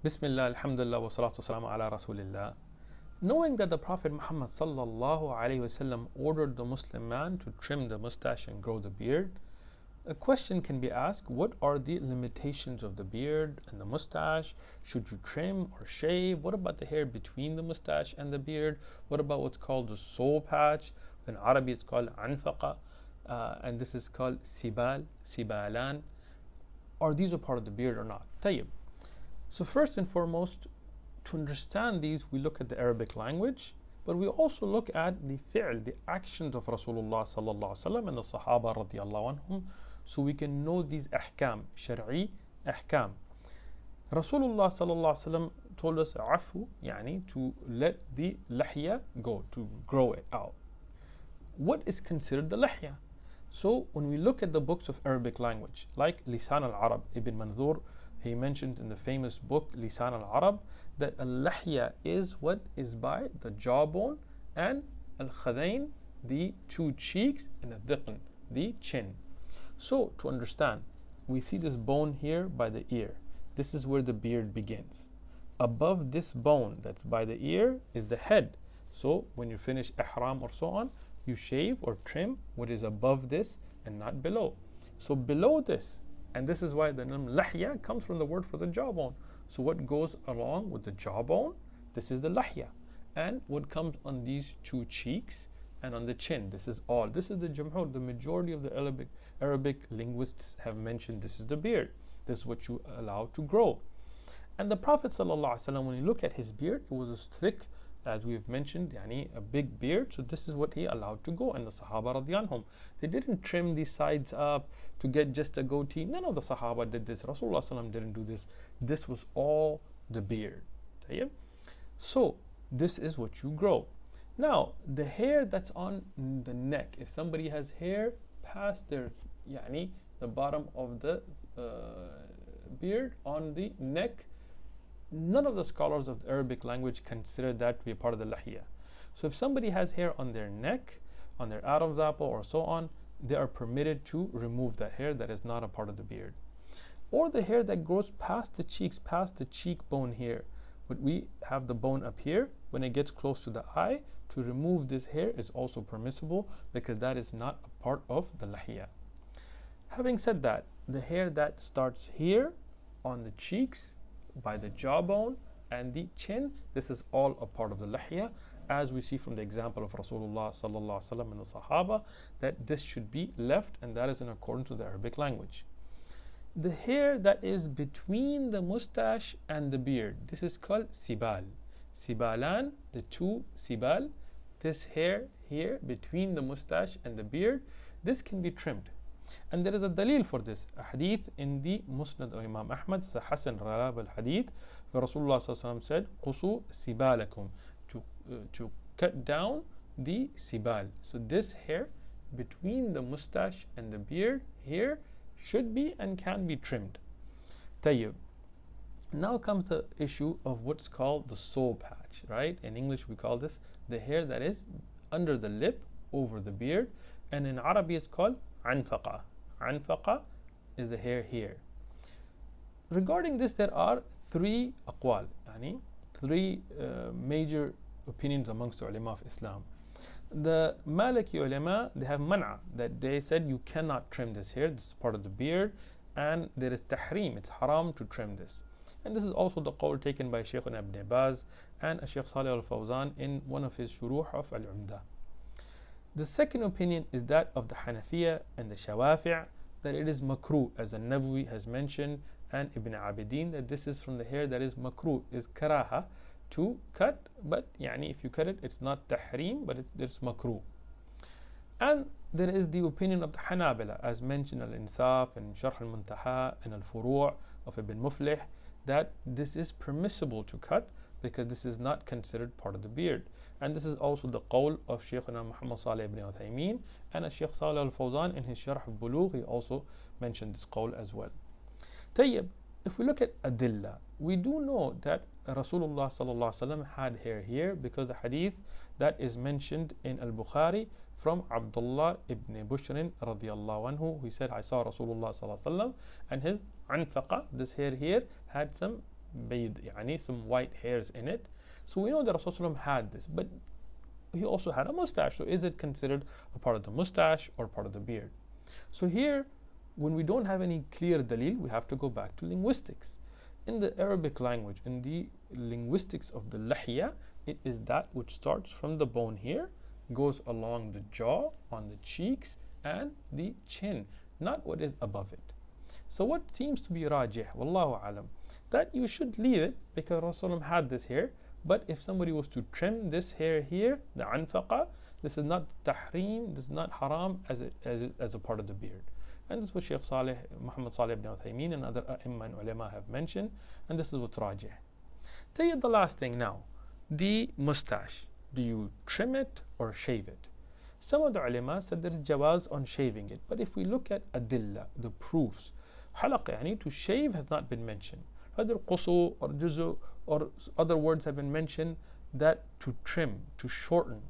Bismillah, alhamdulillah, wa salatu wassalamu ala rasulillah. Knowing that the Prophet Muhammad sallallahu alaihi wasallam ordered the Muslim man to trim the mustache and grow the beard, a question can be asked: what are the limitations of the beard and the mustache? Should you trim or shave? What about the hair between the mustache and the beard? What about what's called the soul patch? In Arabic it's called anfaqa, and this is called sibalan. Are these a part of the beard or not? Tayyib. So first and foremost, to understand these, we look at the Arabic language, but we also look at the fi'l, the actions of Rasulullah sallallahu alaihi wasallam and the Sahaba radiyallahu anhum, so we can know these ahkam, shar'i ahkam. Rasulullah sallallahu alaihi wasallam told us afu, yani to let the lahya go, to grow it out. What is considered the lahya? So when we look at the books of Arabic language, like Lisan al-Arab, Ibn Manzur, he mentioned in the famous book Lisan al-Arab that al-lahya is what is by the jawbone, and al-khadain, the two cheeks, and al-dhiqn, the chin. So to understand, we see this bone here by the ear. This is where the beard begins. Above this bone that's by the ear is the head. So when you finish ihram or so on, you shave or trim what is above this and not below. So below this, and this is why the name lahya comes from the word for the jawbone. So what goes along with the jawbone, this is the lahya. And what comes on these two cheeks and on the chin, this is all. This is the jamhur, the majority of the Arabic linguists have mentioned this is the beard. This is what you allow to grow. And the Prophet ﷺ, when you look at his beard, it was as thick as we've mentioned, yani a big beard. So this is what he allowed to go. And the Sahaba radiyallahu anhum, they didn't trim these sides up to get just a goatee. None of the Sahaba did this. Rasulullah sallam didn't do this. This was all the beard. So this is what you grow. Now the hair that's on the neck, if somebody has hair past their yani the bottom of the beard on the neck, none of the scholars of the Arabic language consider that to be a part of the lahya. So if somebody has hair on their neck, on their Adam's apple or so on, they are permitted to remove that hair that is not a part of the beard. Or the hair that grows past the cheeks, past the cheekbone here. But we have the bone up here. When it gets close to the eye, to remove this hair is also permissible because that is not a part of the lahya. Having said that, the hair that starts here on the cheeks, by the jawbone and the chin, this is all a part of the lahya, as we see from the example of Rasulullah sallallahu alaihi wasallam and the Sahaba, that this should be left, and that is in accordance with the Arabic language. The hair that is between the mustache and the beard, this is called sibal. Sibalan, the two sibal, this hair here between the mustache and the beard, this can be trimmed. And there is a dalil for this, a hadith in the Musnad of Imam Ahmad, it's a Hasan Ralab al hadith, where Rasulullah said, Qusu sibalakum, to cut down the sibal. So this hair between the mustache and the beard here should be and can be trimmed. Tayyib. Now comes the issue of what's called the soul patch, right? In English we call this the hair that is under the lip, over the beard, and in Arabic it's called anfaqa. Anfaqa is the hair here. Regarding this, there are three aqwal, three major opinions amongst the ulama of Islam. The Maliki ulama, they have man'a, that they said you cannot trim this hair, this is part of the beard, and there is tahrim, it's haram to trim this. And this is also the qawl taken by Shaykh Ibn Baz and Shaykh Salih al-Fawzan in one of his shuruh of al-Umdah. The second opinion is that of the Hanafiya and the Shawafi', that it is makruh, as An-Nawawi has mentioned, and Ibn Abidin, that this is from the hair that is makruh, is karaha, to cut, but if you cut it, it's not tahrim, but it's makruh. And there is the opinion of the Hanabila, as mentioned Al-Insaf and Sharh al-Muntaha and Al-Furu' of Ibn Muflih, that this is permissible to cut because this is not considered part of the beard. And this is also the qawl of Shaykhuna Muhammad Salih ibn Uthaymeen, and Shaykh Salih al-Fawzan in his Sharh al-Bulugh, he also mentioned this qawl as well. Tayyib, if we look at adilla, we do know that Rasulullah sallallahu alaihi wasallam had hair here because the hadith that is mentioned in Al-Bukhari from Abdullah ibn Bushrin radiyallahu anhu, he said, I saw Rasulullah sallallahu alaihi wasallam and his anfaqa, this hair here, had some bayd, yani some white hairs in it. So we know that Rasulullah had this, but he also had a mustache. So is it considered a part of the mustache or part of the beard? So here, when we don't have any clear dalil, we have to go back to linguistics. In the Arabic language, in the linguistics of the lahya, it is that which starts from the bone here, goes along the jaw, on the cheeks, and the chin, not what is above it. So what seems to be rajih, wallahu alam, that you should leave it because Rasulullah had this hair. But if somebody was to trim this hair here, the anfaqa, this is not tahrim, this is not haram as a part of the beard. And this is what Shaykh Muhammad Salih ibn Uthaymeen and other A'imma and ulama have mentioned, and this is what's rajih. Tell you the last thing now, the mustache. Do you trim it or shave it? Some of the ulama said there is jawaz on shaving it, but if we look at adilla, the proofs, halaq, yani to shave has not been mentioned. Either qusu or juzu or other words have been mentioned that to trim, to shorten.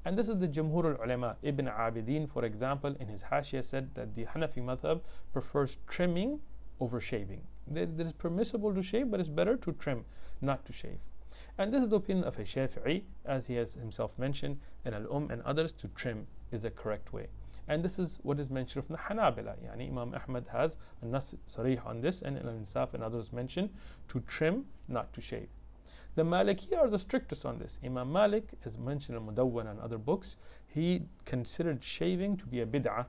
And this is the Jumhur al-Ulama. Ibn Abidin, for example, in his Hashiyah said that the Hanafi madhab prefers trimming over shaving. It is permissible to shave, but it's better to trim, not to shave. And this is the opinion of a Shafi'i, as he has himself mentioned, and al-Um and others, to trim is the correct way. And this is what is mentioned from the Hanabila. Yani Imam Ahmad has a nas sarih on this, and Al-Insaf and others mention to trim, not to shave. The Maliki are the strictest on this. Imam Malik, as mentioned in Mudawwan and other books, he considered shaving to be a bid'ah.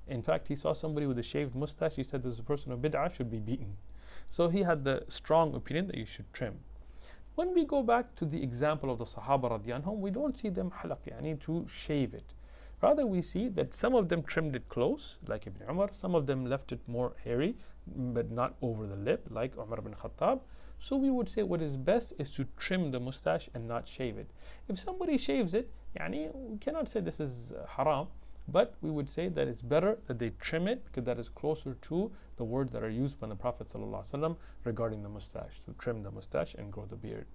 In fact, he saw somebody with a shaved mustache. He said this person of bid'ah should be beaten. So he had the strong opinion that you should trim. When we go back to the example of the Sahaba radiyallahu anhum, we don't see them halaq, yani to shave it. Rather, we see that some of them trimmed it close, like Ibn Umar. Some of them left it more hairy, but not over the lip, like Umar ibn Khattab. So we would say what is best is to trim the mustache and not shave it. If somebody shaves it, yani, we cannot say this is haram, but we would say that it's better that they trim it because that is closer to the words that are used by the Prophet ﷺ regarding the mustache, to trim the mustache and grow the beard.